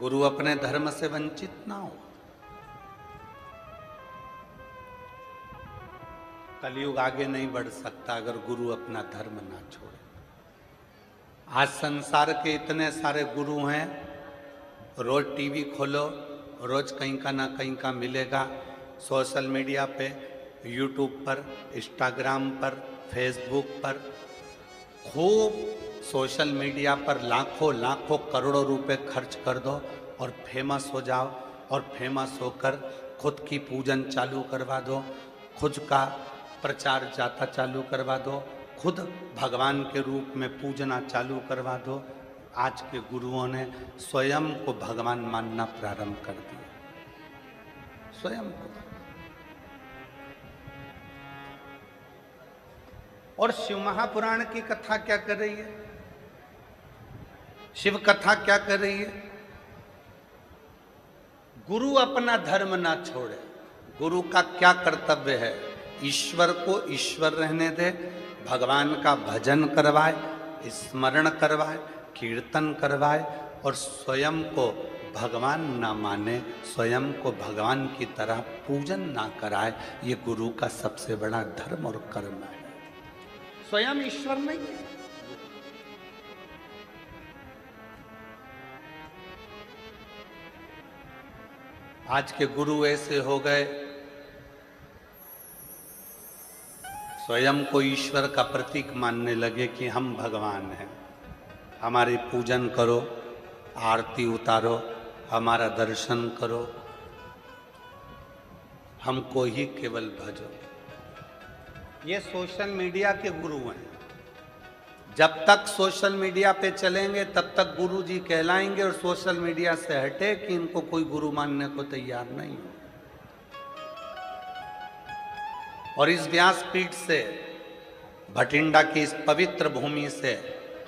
गुरु अपने धर्म से वंचित ना हो। कलयुग आगे नहीं बढ़ सकता अगर गुरु अपना धर्म ना छोड़े। आज संसार के इतने सारे गुरु हैं, रोज टीवी खोलो, रोज कहीं का ना कहीं का मिलेगा। सोशल मीडिया पे, यूट्यूब पर, इंस्टाग्राम पर, फेसबुक पर, खूब सोशल मीडिया पर लाखों लाखों करोड़ों रुपए खर्च कर दो और फेमस हो जाओ, और फेमस होकर खुद की पूजन चालू करवा दो, खुद का प्रचार जाता चालू करवा दो, खुद भगवान के रूप में पूजना चालू करवा दो। आज के गुरुओं ने स्वयं को भगवान मानना प्रारंभ कर दिया, स्वयं को। और शिव महापुराण की कथा क्या कर रही है? शिव कथा क्या कर रही है? गुरु अपना धर्म ना छोड़े। गुरु का क्या कर्तव्य है? ईश्वर को ईश्वर रहने दे, भगवान का भजन करवाए, स्मरण करवाए, कीर्तन करवाए, और स्वयं को भगवान ना माने, स्वयं को भगवान की तरह पूजन ना कराए। ये गुरु का सबसे बड़ा धर्म और कर्म है। स्वयं ईश्वर नहीं है। आज के गुरु ऐसे हो गए, स्वयं को ईश्वर का प्रतीक मानने लगे कि हम भगवान हैं, हमारी पूजन करो, आरती उतारो, हमारा दर्शन करो, हमको ही केवल भजो। ये सोशल मीडिया के गुरु हैं। जब तक सोशल मीडिया पे चलेंगे तब तक गुरु जी कहलाएंगे, और सोशल मीडिया से हटे कि इनको कोई गुरु मानने को तैयार नहीं हो। और इस व्यासपीठ से, भटिंडा की इस पवित्र भूमि से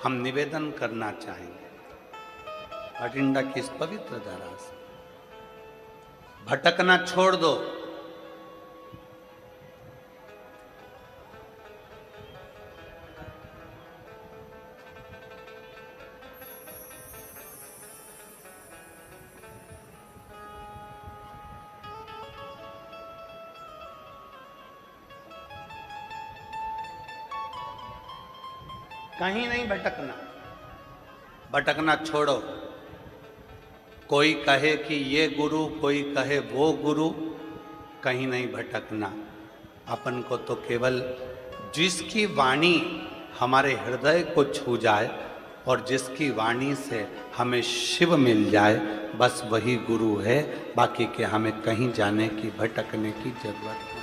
हम निवेदन करना चाहेंगे, भटिंडा की इस पवित्र धरा से भटकना छोड़ दो। कहीं नहीं भटकना, भटकना छोड़ो। कोई कहे कि ये गुरु, कोई कहे वो गुरु, कहीं नहीं भटकना। अपन को तो केवल जिसकी वाणी हमारे हृदय को छू जाए और जिसकी वाणी से हमें शिव मिल जाए, बस वही गुरु है। बाकी के हमें कहीं जाने की, भटकने की जरूरत नहीं।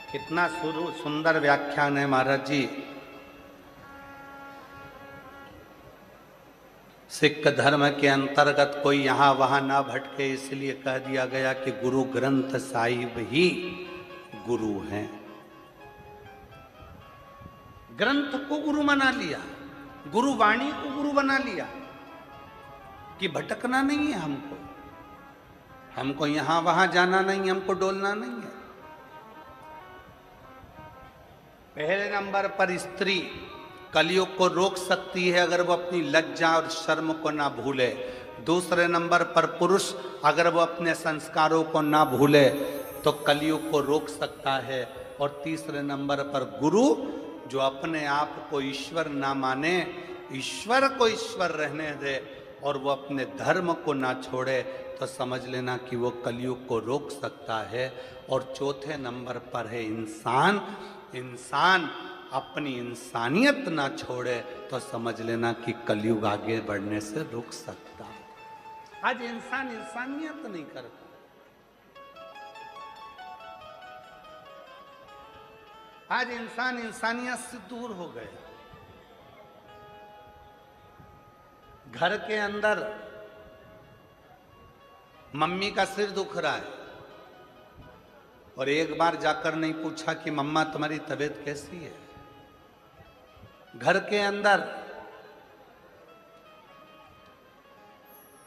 कितना सुंदर व्याख्यान है महाराज जी। सिख धर्म के अंतर्गत कोई यहां वहां ना भटके, इसलिए कह दिया गया कि गुरु ग्रंथ साहिब ही गुरु हैं। ग्रंथ को गुरु बना लिया, गुरु वाणी को गुरु बना लिया कि भटकना नहीं है हमको, हमको यहां वहां जाना नहीं, हमको डोलना नहीं है। पहले नंबर पर स्त्री कलयुग को रोक सकती है अगर वो अपनी लज्जा और शर्म को ना भूले। दूसरे नंबर पर पुरुष अगर वो अपने संस्कारों को ना भूले तो कलयुग को रोक सकता है। और तीसरे नंबर पर गुरु जो अपने आप को ईश्वर ना माने, ईश्वर को ईश्वर रहने दे और वो अपने धर्म को ना छोड़े, तो समझ लेना कि वो कलयुग को रोक सकता है। और चौथे नंबर पर है इंसान। इंसान अपनी इंसानियत ना छोड़े तो समझ लेना कि कलयुग आगे बढ़ने से रुक सकता है। आज इंसान इंसानियत नहीं करता। आज इंसान इंसानियत से दूर हो गया। घर के अंदर मम्मी का सिर दुख रहा है और एक बार जाकर नहीं पूछा कि मम्मा तुम्हारी तबीयत कैसी है। घर के अंदर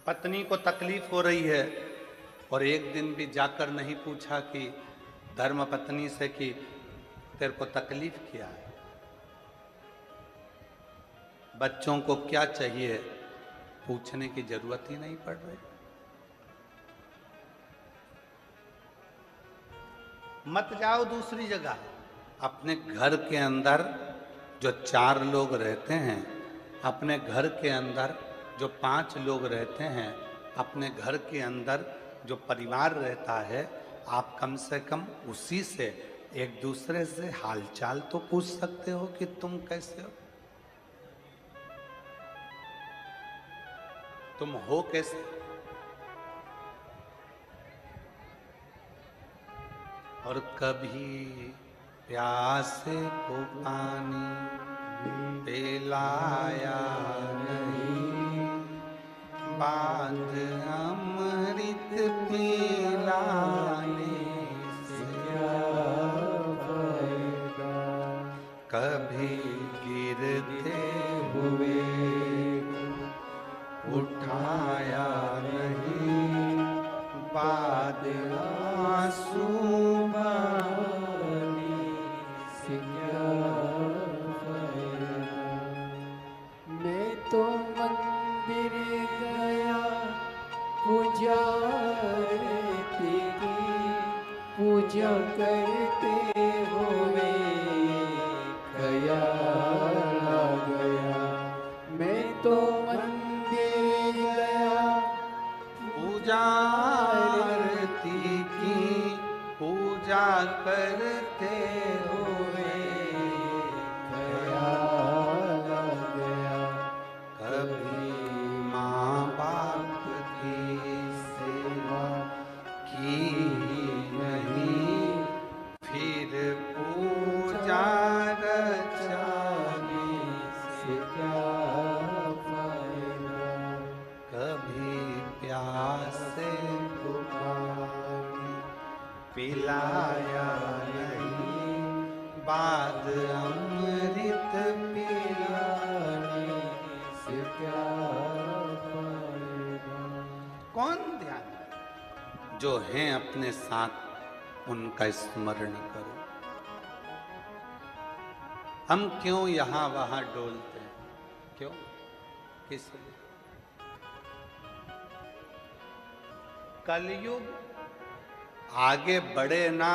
पत्नी को तकलीफ हो रही है और एक दिन भी जाकर नहीं पूछा कि धर्म पत्नी से कि तेरे को तकलीफ क्या है। बच्चों को क्या चाहिए पूछने की जरूरत ही नहीं पड़ रही। मत जाओ दूसरी जगह, अपने घर के अंदर जो 4 लोग रहते हैं, अपने घर के अंदर जो 5 लोग रहते हैं, अपने घर के अंदर जो परिवार रहता है, आप कम से कम उसी से एक दूसरे से हालचाल तो पूछ सकते हो कि तुम कैसे हो, तुम हो कैसे। और कभी प्यासे को पानी पिलाया नहीं, बात अमृत पिलाने से क्या फायदा। कभी गिरते हुए उठाया नहीं, बाद आंसू बहाने से क्या फायदा। मैं तो मंदिर गया पुजारती की पूजा करते हुए ख्याल आ गया। मैं तो मंदिर गया पूजारती की पूजा करते हुए ख्याल आ गया। कभी माँ बाप की सेवा की नहीं, फिर पूजा रचाने से क्या फायदा। कभी प्यासे को पानी पिलाया नहीं, बाद अमृत पिलाने से क्या फायदा। कौन ध्यान, जो हैं अपने साथ उनका स्मरण करो। हम क्यों यहां वहां डोलते हैं, क्यों, किस लिए। कलयुग आगे बढ़े ना,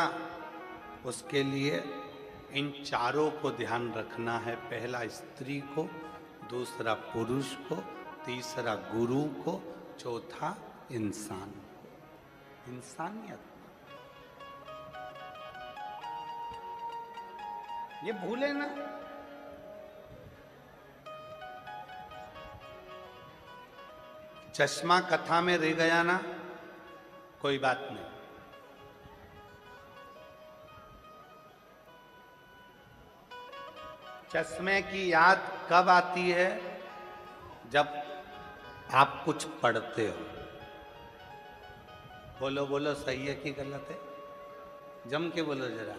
उसके लिए इन चारों को ध्यान रखना है। पहला स्त्री को, दूसरा पुरुष को, तीसरा गुरु को, चौथा इंसान को, इंसानियत। ये भूले ना। चश्मा कथा में रह गया ना, कोई बात नहीं। चश्मे की याद कब आती है, जब आप कुछ पढ़ते हो। बोलो बोलो, सही है कि गलत है, जम के बोलो जरा।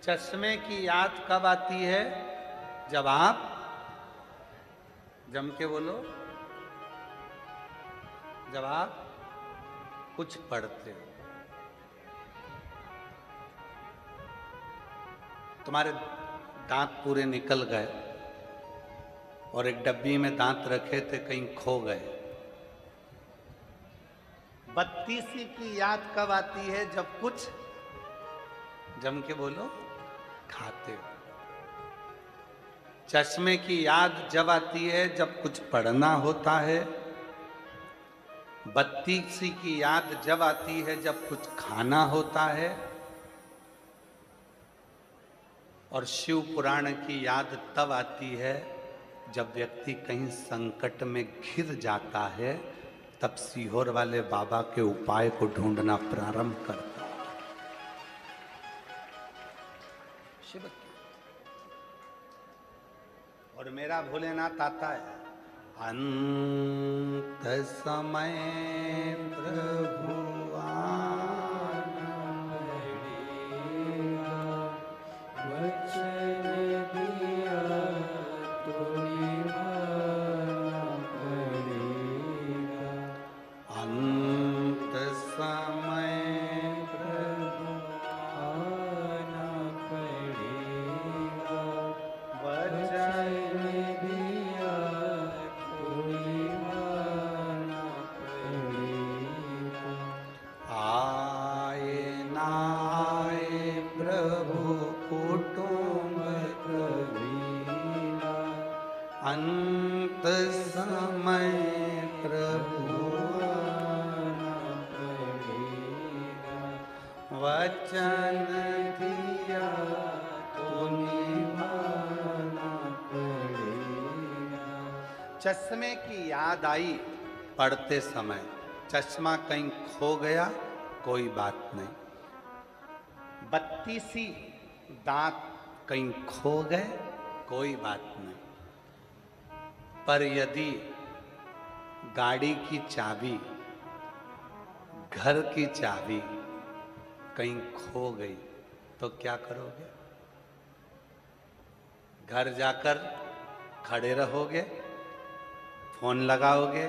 चश्मे की याद कब आती है, जब आप, जम के बोलो, जब आप कुछ पढ़ते हो। तुम्हारे दांत पूरे निकल गए और एक डब्बी में दांत रखे थे, कहीं खो गए। 32वीं की याद कब आती है, जब कुछ, जम के बोलो, खाते हो। चश्मे की याद जब आती है जब कुछ पढ़ना होता है। 32वीं की याद जब आती है जब कुछ खाना होता है। और शिव पुराण की याद तब आती है जब व्यक्ति कहीं संकट में घिर जाता है, तब सीहोर वाले बाबा के उपाय को ढूंढना प्रारंभ करता है। शिव की। और मेरा भोलेनाथ आता है, अंत समय प्रभु आना पड़ेगा, वचन दिया तो निभाना पड़ेगा। अंत समय प्रभु आना पड़ेगा, वचन दिया अंत समय प्रभु वचन दिया तो निभाना पड़ेगा। चश्मे की याद आई पढ़ते समय, चश्मा कहीं खो गया कोई बात नहीं, बत्तीसी दांत कहीं खो गए कोई बात नहीं, पर यदि गाड़ी की चाबी, घर की चाबी कहीं खो गई तो क्या करोगे? घर जाकर खड़े रहोगे, फोन लगाओगे,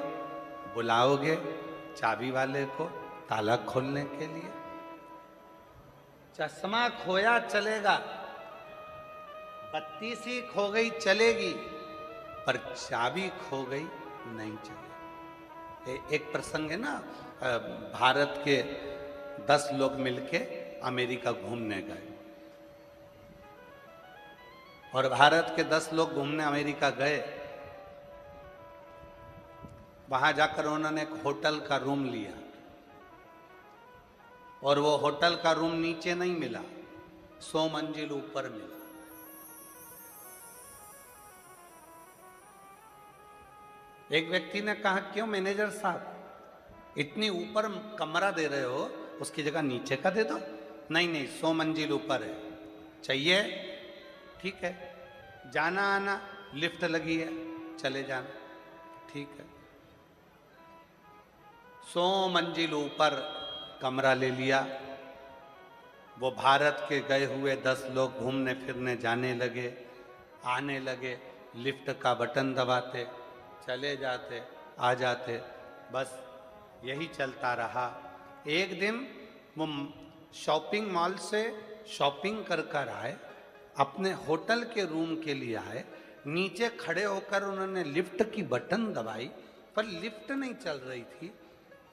बुलाओगे चाबी वाले को ताला खोलने के लिए? चश्मा खोया चलेगा, बत्तीसी खो गई चलेगी, पर चाबी खो गई नहीं चलेगी। एक प्रसंग है ना, भारत के 10 लोग मिलके अमेरिका घूमने गए और भारत के 10 लोग घूमने अमेरिका गए। वहां जाकर उन्होंने एक होटल का रूम लिया और वो होटल का रूम नीचे नहीं मिला, 100 मंजिल ऊपर मिला। एक व्यक्ति ने कहा, क्यों मैनेजर साहब इतनी ऊपर कमरा दे रहे हो, उसकी जगह नीचे का दे दो। नहीं नहीं, 100 मंजिल ऊपर है, चाहिए? ठीक है, जाना आना लिफ्ट लगी है, चले जाना, ठीक है। 100 मंजिल ऊपर कमरा ले लिया। वो भारत के गए हुए 10 लोग घूमने फिरने जाने लगे, आने लगे, लिफ्ट का बटन दबाते, चले जाते, आ जाते, बस यही चलता रहा। एक दिन वो शॉपिंग मॉल से शॉपिंग कर कर आए, अपने होटल के रूम के लिए आए, नीचे खड़े होकर उन्होंने लिफ्ट की बटन दबाई, पर लिफ्ट नहीं चल रही थी।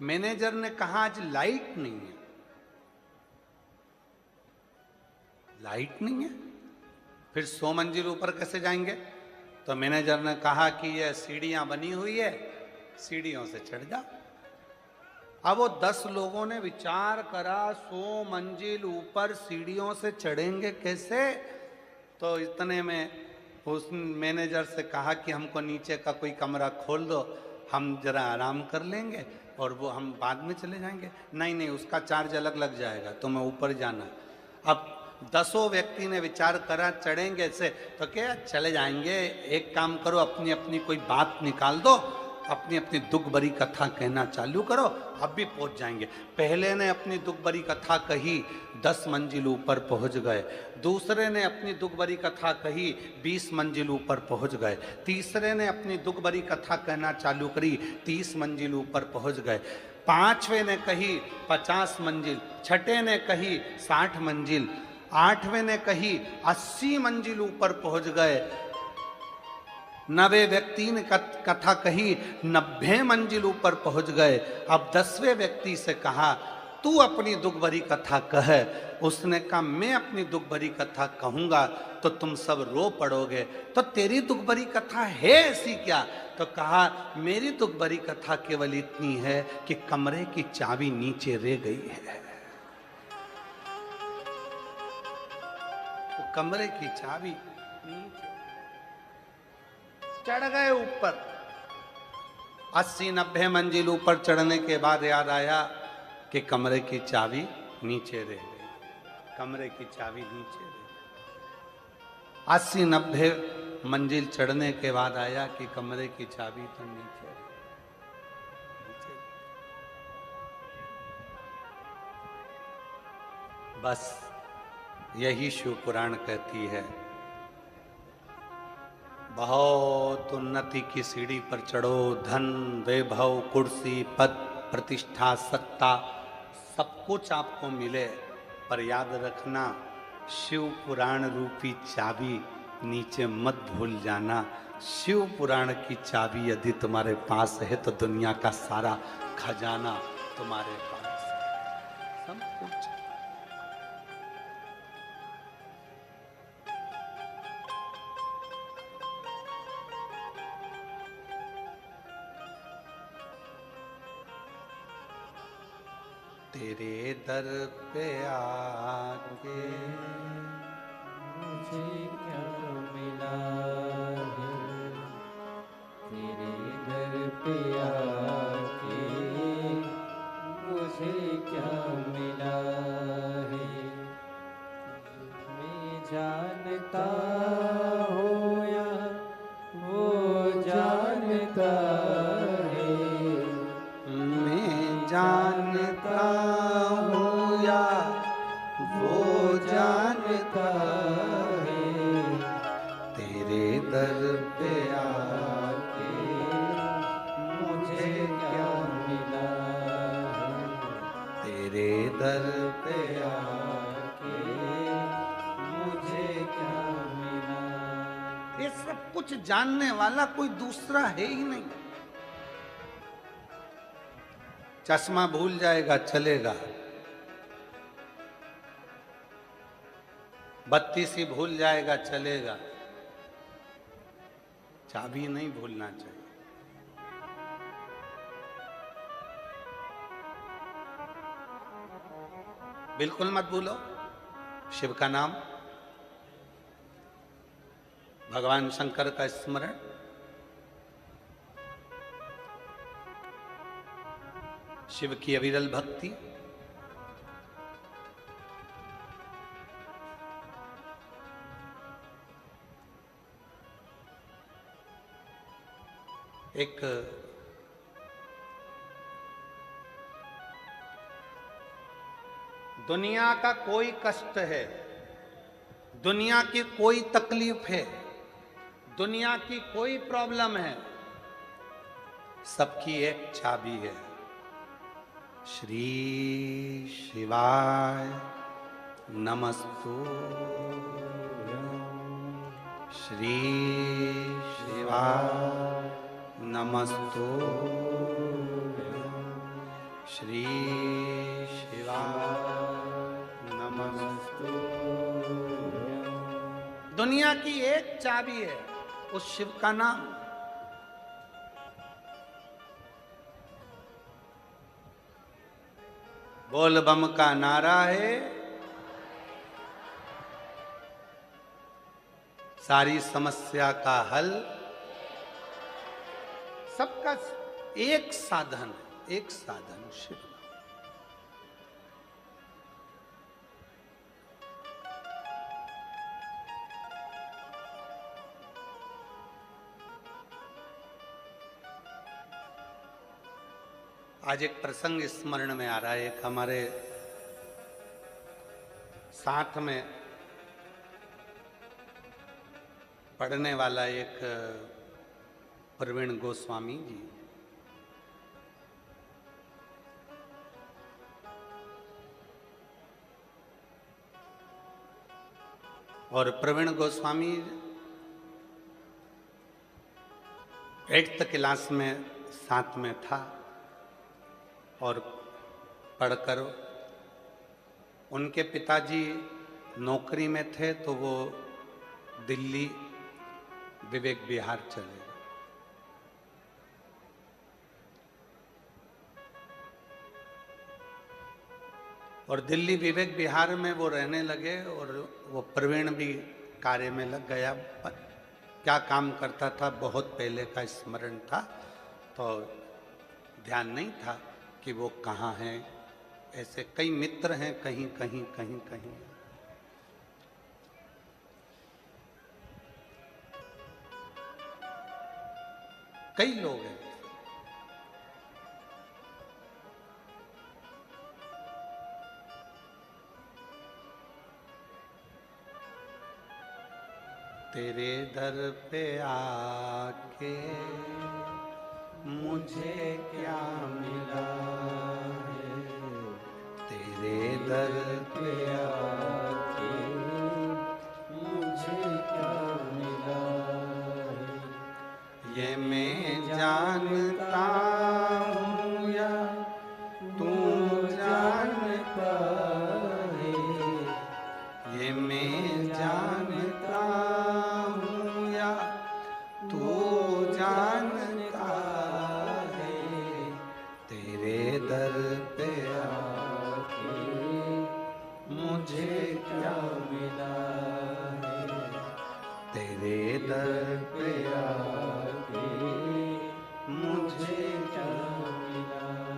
मैनेजर ने कहा, आज लाइट नहीं है। लाइट नहीं है, फिर 100 मंजिल ऊपर कैसे जाएंगे? तो मैनेजर ने कहा कि ये सीढ़ियां बनी हुई है, सीढ़ियों से चढ़ जा। अब वो 10 लोगों ने विचार करा, 100 मंजिल ऊपर सीढ़ियों से चढ़ेंगे कैसे? तो इतने में उस मैनेजर से कहा कि हमको नीचे का कोई कमरा खोल दो, हम जरा आराम कर लेंगे और वो हम बाद में चले जाएंगे। नहीं नहीं, उसका चार्ज अलग लग जाएगा, तुम्हें ऊपर जाना। अब 10 व्यक्ति ने विचार करा, चढ़ेंगे से, तो क्या चले जाएंगे। एक काम करो, अपनी अपनी कोई बात निकाल दो, अपनी अपनी दुख भरी कथा कहना चालू करो, अब भी पहुंच जाएंगे। पहले ने अपनी दुख भरी कथा कही, 10 मंजिल ऊपर पहुंच गए। दूसरे ने अपनी दुख भरी कथा कही, 20 मंजिल ऊपर पहुंच गए। तीसरे ने अपनी दुख भरी कथा कहना चालू करी, 30 मंजिल ऊपर पहुंच गए। पांचवें ने कही 50 मंजिल, छठे ने कही 60 मंजिल, आठवें ने कही 80 मंजिल ऊपर पहुंच गए। 90 व्यक्ति ने कथा कही, 90 मंजिल ऊपर पहुंच गए। अब 10वें व्यक्ति से कहा, तू अपनी दुख भरी कथा कह। उसने कहा, मैं अपनी दुख भरी कथा कहूंगा तो तुम सब रो पड़ोगे, तो तेरी दुख भरी कथा है ऐसी क्या? तो कहा, मेरी दुख भरी कथा केवल इतनी है कि कमरे की चाबी नीचे रह गई है। तो कमरे की चाबी नीचे, चढ़ गए ऊपर। 80-90 मंजिल ऊपर चढ़ने के बाद याद आया कि कमरे की चाबी नीचे रह गई। कमरे की चाबी नीचे रह गई। 80-90 मंजिल चढ़ने के बाद आया कि कमरे की चाबी तो नीचे रह गई। बस यही शिव पुराण कहती है, बहुत उन्नति की सीढ़ी पर चढ़ो, धन वैभव कुर्सी पद प्रतिष्ठा सत्ता सब कुछ आपको मिले, पर याद रखना शिव पुराण रूपी चाबी नीचे मत भूल जाना। शिव पुराण की चाबी यदि तुम्हारे पास है तो दुनिया का सारा खजाना तुम्हारे पास है, सब कुछ। तेरे दर पे आके मुझे क्या मिला है, तेरे दर पे आके मुझे क्या मिला है। मैं जानता हूँ या वो जानता है, मैं जानता हूँ या वो जानता है, तेरे दर पे आके मुझे क्या मिला है, तेरे दर पे आके मुझे क्या मिला। ये सब कुछ जानने वाला कोई दूसरा है ही नहीं। चश्मा भूल जाएगा चलेगा, बत्ती सी भूल जाएगा चलेगा, चाबी नहीं भूलना चाहिए। बिल्कुल मत भूलो शिव का नाम, भगवान शंकर का स्मरण। शिव की अविरल भक्ति, एक दुनिया का कोई कष्ट है, दुनिया की कोई तकलीफ है, दुनिया की कोई प्रॉब्लम है, सबकी एक चाबी है, श्री शिवाय नमस्तुभ्यं। श्री शिवाय नमस्तुभ्यं। श्री शिवाय नमस्तुभ्यं। दुनिया की एक चाबी है, उस शिव का नाम। बोल बम का नारा है, सारी समस्या का हल, सबका एक साधन है, एक साधन शिव। आज एक प्रसंग स्मरण में आ रहा है। एक हमारे साथ में पढ़ने वाला एक प्रवीण गोस्वामी जी, और प्रवीण गोस्वामी 8th क्लास में साथ में था और पढ़कर उनके पिताजी नौकरी में थे तो वो दिल्ली विवेक विहार चले गए। और दिल्ली विवेक विहार में वो रहने लगे और वो प्रवीण भी कार्य में लग गया। क्या काम करता था बहुत पहले का स्मरण था, तो ध्यान नहीं था कि वो कहाँ हैं। ऐसे कई मित्र हैं, कहीं कहीं कहीं कहीं। कई लोग हैं। तेरे दर पे आके मुझे क्या मिला है, तेरे दर पे आके मुझे क्या मिला है, ये मैं जानता हूँ या तू जानता है, ये मैं जानता हूँ या तू जानता है, तेरे दर पे आके पे आके मुझे क्या मिला है।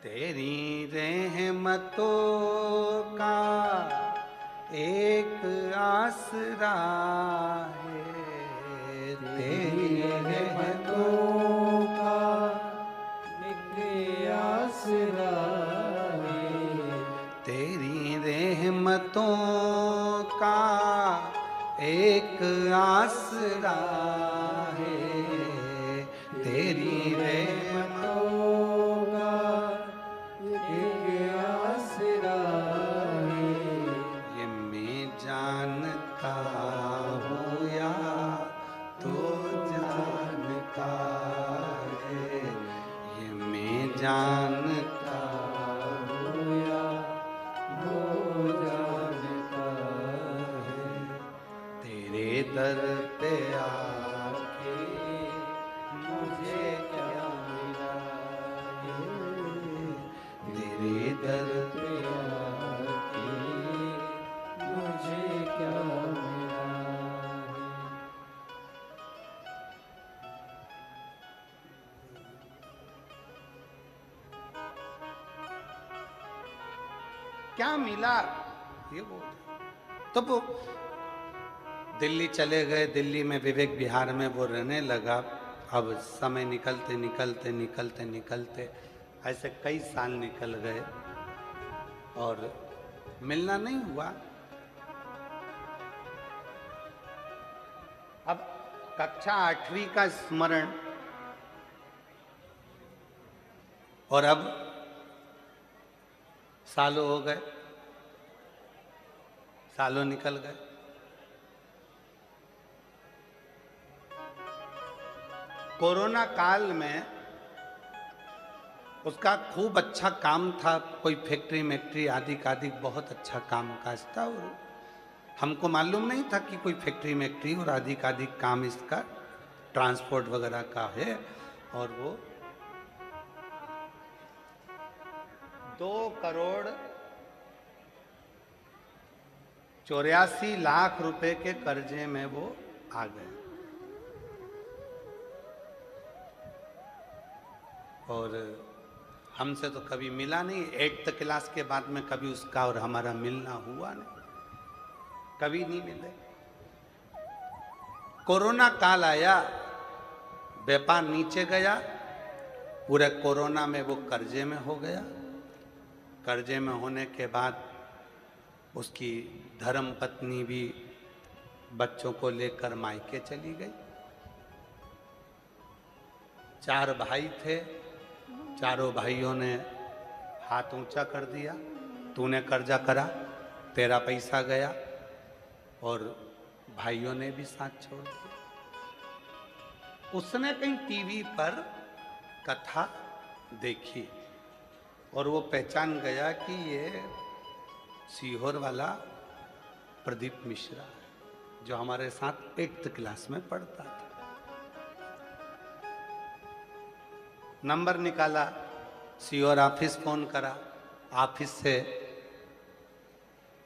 तेरी रहमतों का एक आसरा है, तेरी रहमतों का एक आसरा है। तेरी रहमतों का एक आसरा है, तेरी रहमतों का एक आसरा है। ये मैं जानता हूँ या तो जानता है, ये मैं जानता हूँ या वो जानता है। तेरे दर पे आके मुझे क्या मिला है। तेरे दर पे आके मुझे क्या मिला है। क्या मिला, ये बोल। तो वो दिल्ली चले गए, दिल्ली में विवेक विहार में वो रहने लगा। अब समय निकलते निकलते निकलते निकलते ऐसे कई साल निकल गए और मिलना नहीं हुआ। अब कक्षा 8वीं का स्मरण, और अब सालों हो गए, सालों निकल गए। कोरोना काल में उसका खूब अच्छा काम था, कोई फैक्ट्री मैक्ट्री आदि आदि बहुत अच्छा काम काज था, और हमको मालूम नहीं था कि कोई फैक्ट्री मैक्ट्री और आदि आदि काम इसका ट्रांसपोर्ट वगैरह का है। और वो 2,84,00,000 रुपए के कर्जे में वो आ गए। और हमसे तो कभी मिला नहीं, 8th क्लास के बाद में कभी उसका और हमारा मिलना हुआ नहीं, कभी नहीं मिले। कोरोना काल आया, व्यापार नीचे गया, पूरे कोरोना में वो कर्जे में हो गया। कर्जे में होने के बाद उसकी धर्म पत्नी भी बच्चों को लेकर मायके चली गई। 4 भाई थे, चारों भाइयों ने हाथ ऊंचा कर दिया, तूने कर्जा करा, तेरा पैसा गया, और भाइयों ने भी साथ छोड़ दिया। उसने कहीं टीवी पर कथा देखी और वो पहचान गया कि ये सीहोर वाला प्रदीप मिश्रा है, जो हमारे साथ 8th क्लास में पढ़ता था। नंबर निकाला, सीहोर ऑफिस फोन करा, ऑफिस से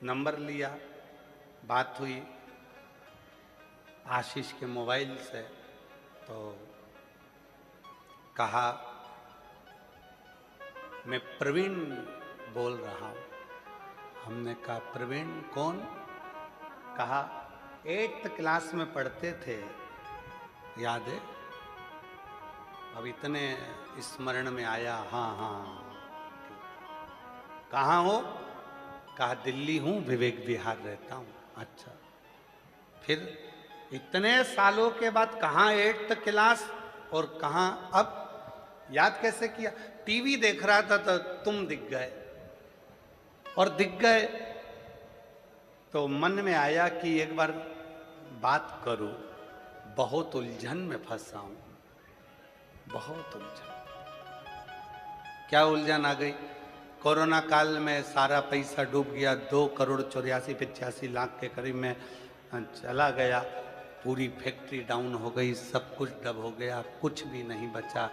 नंबर लिया, बात हुई आशीष के मोबाइल से, तो कहा मैं प्रवीण बोल रहा हूँ। हमने कहा प्रवीण कौन? कहा 8th क्लास में पढ़ते थे, याद है? अब इतने स्मरण में आया। हाँ हाँ, कहाँ हो? कहा दिल्ली हूँ, विवेक विहार रहता हूँ। अच्छा, फिर इतने सालों के बाद कहाँ 8th क्लास और कहाँ? अब याद कैसे किया? टीवी देख रहा था तो तुम दिख गए, और दिख गए तो मन में आया कि एक बार बात करूं, बहुत उलझन में फंसा हूं, बहुत उलझन। क्या उलझन आ गई? कोरोना काल में सारा पैसा डूब गया, 2,84,85,00,000 के करीब में चला गया। पूरी फैक्ट्री डाउन हो गई, सब कुछ डब हो गया, कुछ भी नहीं बचा,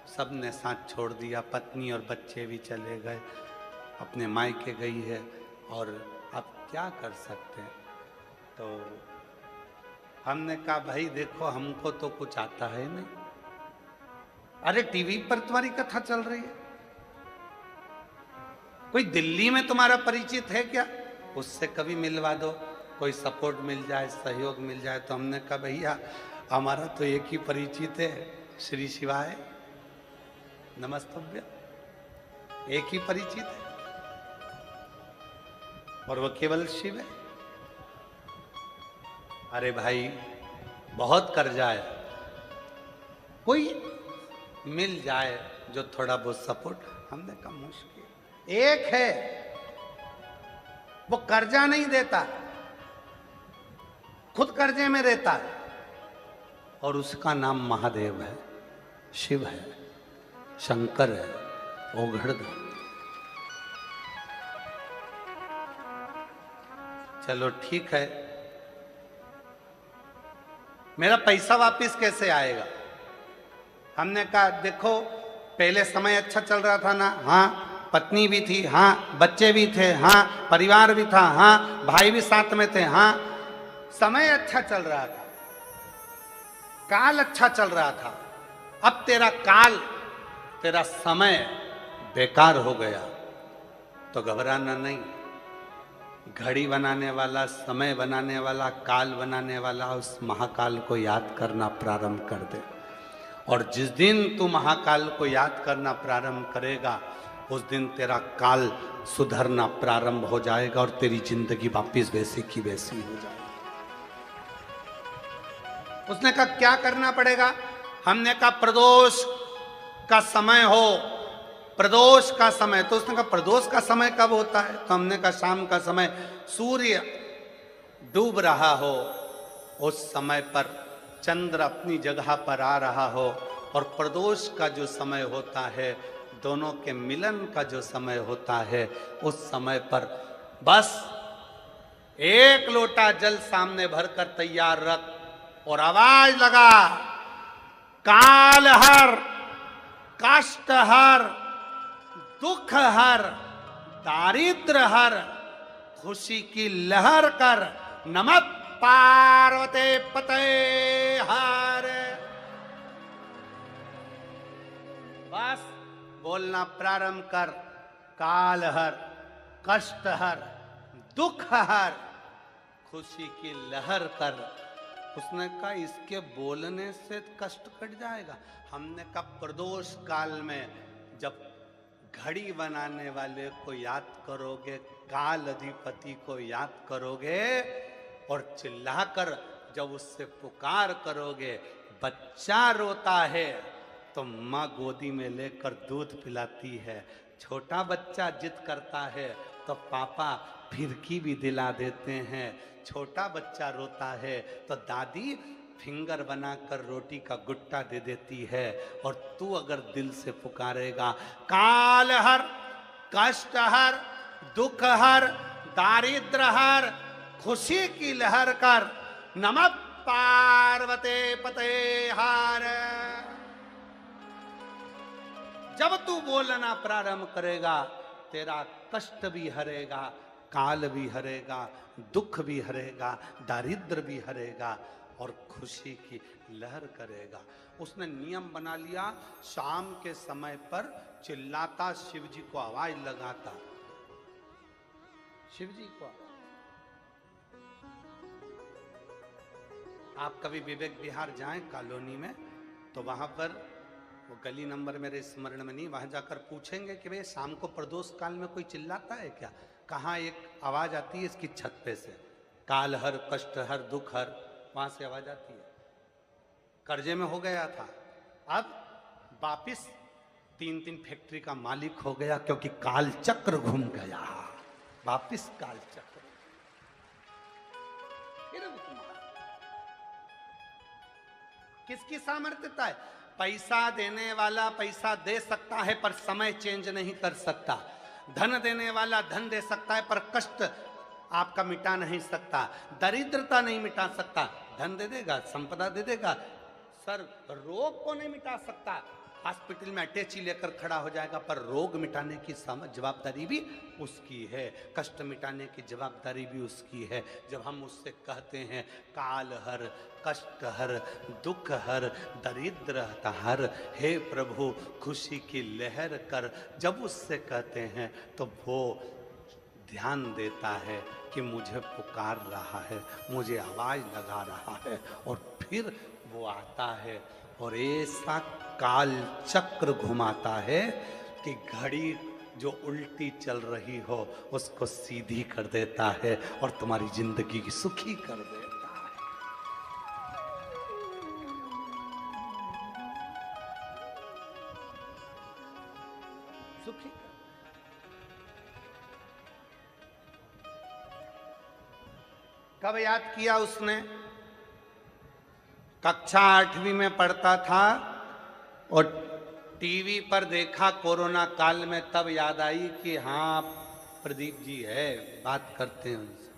सब ने साथ छोड़ दिया। पत्नी और बच्चे भी चले गए, अपने मायके गई है, और अब क्या कर सकते हैं? तो हमने कहा भाई देखो हमको तो कुछ आता है नहीं। अरे टीवी पर तुम्हारी कथा चल रही है, कोई दिल्ली में तुम्हारा परिचित है क्या, उससे कभी मिलवा दो, कोई सपोर्ट मिल जाए, सहयोग मिल जाए। तो हमने कहा भैया हमारा तो एक ही परिचित है, श्री शिवाय नमस्तभ्य, एक ही परिचित है और वो केवल शिव है। अरे भाई बहुत कर्जा है, कोई मिल जाए जो थोड़ा बहुत सपोर्ट। हमने कहा मुश्किल एक है, वो कर्जा नहीं देता, खुद कर्जे में रहता है और उसका नाम महादेव है, शिव है, शंकर है, ओघड़दान। चलो ठीक है, मेरा पैसा वापस कैसे आएगा? हमने कहा देखो पहले समय अच्छा चल रहा था ना, हाँ पत्नी भी थी, हाँ बच्चे भी थे, हाँ परिवार भी था, हाँ भाई भी साथ में थे, हाँ समय अच्छा चल रहा था, काल अच्छा चल रहा था। अब तेरा काल, तेरा समय बेकार हो गया तो घबराना नहीं। घड़ी बनाने वाला, समय बनाने वाला, काल बनाने वाला उस महाकाल को याद करना प्रारंभ कर दे। और जिस दिन तू महाकाल को याद करना प्रारंभ करेगा उस दिन तेरा काल सुधरना प्रारंभ हो जाएगा और तेरी जिंदगी वापिस वैसी की वैसी हो जाएगी। उसने कहा क्या करना पड़ेगा? हमने कहा प्रदोष का समय हो, प्रदोष का समय। तो उसने कहा प्रदोष का समय कब होता है? तो हमने कहा शाम का समय, सूर्य डूब रहा हो उस समय पर, चंद्र अपनी जगह पर आ रहा हो, और प्रदोष का जो समय होता है, दोनों के मिलन का जो समय होता है, उस समय पर बस एक लोटा जल सामने भरकर तैयार रख और आवाज लगा, काल हर, कष्ट हर, दुख हर, दारिद्र हर, खुशी की लहर कर, नमः पार्वते पते हर। बस बोलना प्रारंभ कर, काल हर, कष्ट हर, दुख हर, खुशी की लहर कर। उसने कहा इसके बोलने से कष्ट कट जाएगा। हमने कहा प्रदोष काल में जब घड़ी बनाने वाले को याद करोगे, काल अधिपति को याद करोगे और चिल्लाकर जब उससे पुकार करोगे, बच्चा रोता है तो माँ गोदी में लेकर दूध पिलाती है, छोटा बच्चा जिद करता है तो पापा फिरकी भी दिला देते हैं, छोटा बच्चा रोता है तो दादी फिंगर बनाकर रोटी का गुट्टा दे देती है। और तू अगर दिल से पुकारेगा, काल हर, कष्ट हर, दुख हर, दारिद्र हर, खुशी की लहर कर, नमः पार्वते पते हर। जब तू बोलना प्रारंभ करेगा, तेरा कष्ट भी हरेगा, काल भी हरेगा, दुख भी हरेगा, दारिद्र भी हरेगा और खुशी की लहर करेगा। उसने नियम बना लिया, शाम के समय पर चिल्लाता, शिव जी को आवाज लगाता, शिव जी को। आप कभी विवेक विहार जाएं कॉलोनी में तो वहां पर वो गली नंबर मेरे स्मरण में नहीं, वहां जाकर पूछेंगे कि भाई शाम को प्रदोष काल में कोई चिल्लाता है क्या? कहाँ एक आवाज आती है इसकी छत पे से, काल हर, कष्ट हर, दुख हर, वहां से आवाज आती है। कर्जे में हो गया था, अब वापिस 3-3 फैक्ट्री का मालिक हो गया क्योंकि काल चक्र घूम गया, वापिस काल चक्र। किसकी सामर्थ्यता है? पैसा देने वाला पैसा दे सकता है पर समय चेंज नहीं कर सकता। धन देने वाला धन दे सकता है पर कष्ट आपका मिटा नहीं सकता, दरिद्रता नहीं मिटा सकता। धन दे देगा, संपदा दे देगा सर, रोग को नहीं मिटा सकता, हॉस्पिटल में अटैची लेकर खड़ा हो जाएगा, पर रोग मिटाने की जवाबदारी भी उसकी है, कष्ट मिटाने की जवाबदारी भी उसकी है। जब हम उससे कहते हैं काल हर, कष्ट हर, दुख हर, दरिद्र हर, हे प्रभु खुशी की लहर कर, जब उससे कहते हैं तो वो ध्यान देता है कि मुझे पुकार रहा है, मुझे आवाज लगा रहा है, और फिर वो आता है और ऐसा काल चक्र घुमाता है कि घड़ी जो उल्टी चल रही हो उसको सीधी कर देता है और तुम्हारी जिंदगी की सुखी कर देता है। सुखी कब याद किया उसने? कक्षा 8वीं में पढ़ता था और टीवी पर देखा कोरोना काल में, तब याद आई कि हाँ प्रदीप जी है, बात करते हैं उनसे।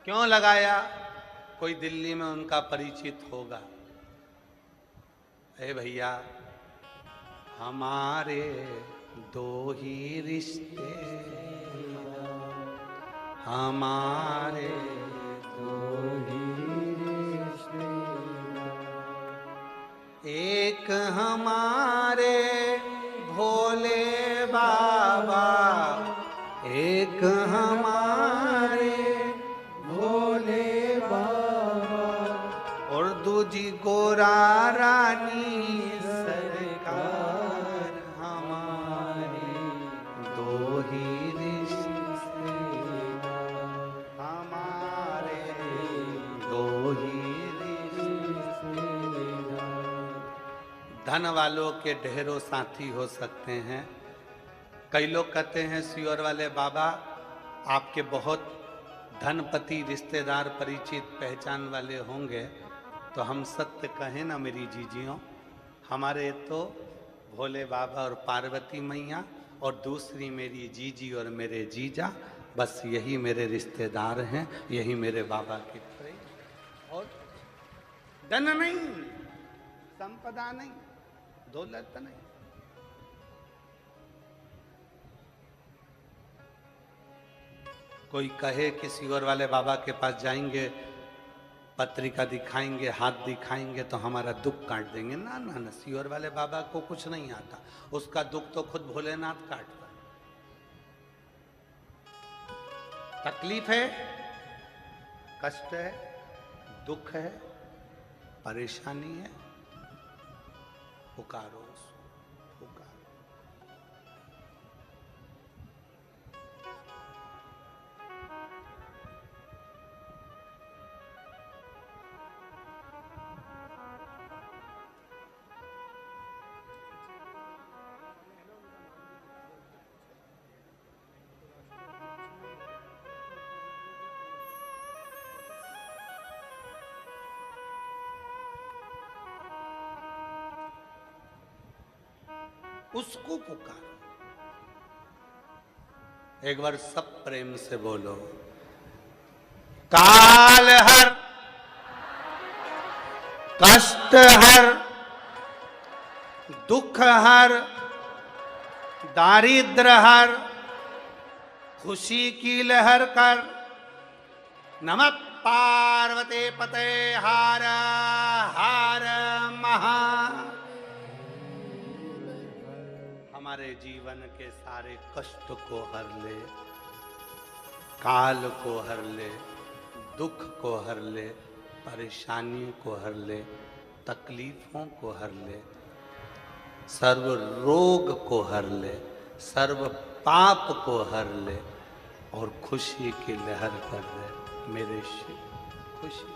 क्यों लगाया? कोई दिल्ली में उनका परिचित होगा। ए भैया, हमारे दो ही रिश्ते, हमारे एक हमारे भोले बाबा, एक हमारे भोले बाबा, और दूजी गोरा रानी सरकार, हमारे दो ही रिश्ते, हमारे दो ही धन वालों के ढेरों साथी हो सकते हैं। कई लोग कहते हैं सियोर वाले बाबा आपके बहुत धनपति रिश्तेदार परिचित पहचान वाले होंगे, तो हम सत्य कहें ना मेरी जीजियों, हमारे तो भोले बाबा और पार्वती मैया और दूसरी मेरी जीजी और मेरे जीजा, बस यही मेरे रिश्तेदार हैं, यही मेरे बाबा के प्रेम। और धन नहीं, संपदा नहीं, दौलत नहीं। कोई कहे कि सियोर वाले बाबा के पास जाएंगे, पत्रिका दिखाएंगे, हाथ दिखाएंगे तो हमारा दुख काट देंगे, ना ना ना, सियोर वाले बाबा को कुछ नहीं आता, उसका दुख तो खुद भोलेनाथ काटता। तकलीफ है, कष्ट है, दुख है, परेशानी है, पुकारो, पुकारो। उसको पुकारो। एक बार सब प्रेम से बोलो, काल हर, कष्ट हर, दुख हर, दारिद्र हर, खुशी की लहर कर, नमः पार्वती पते हर हर महा। हमारे जीवन के सारे कष्ट को हर ले, काल को हर ले, दुख को हर ले, परेशानियों को हर ले, तकलीफों को हर ले, सर्व रोग को हर ले, सर्व पाप को हर ले और खुशी की लहर कर दे मेरे शिव। खुशी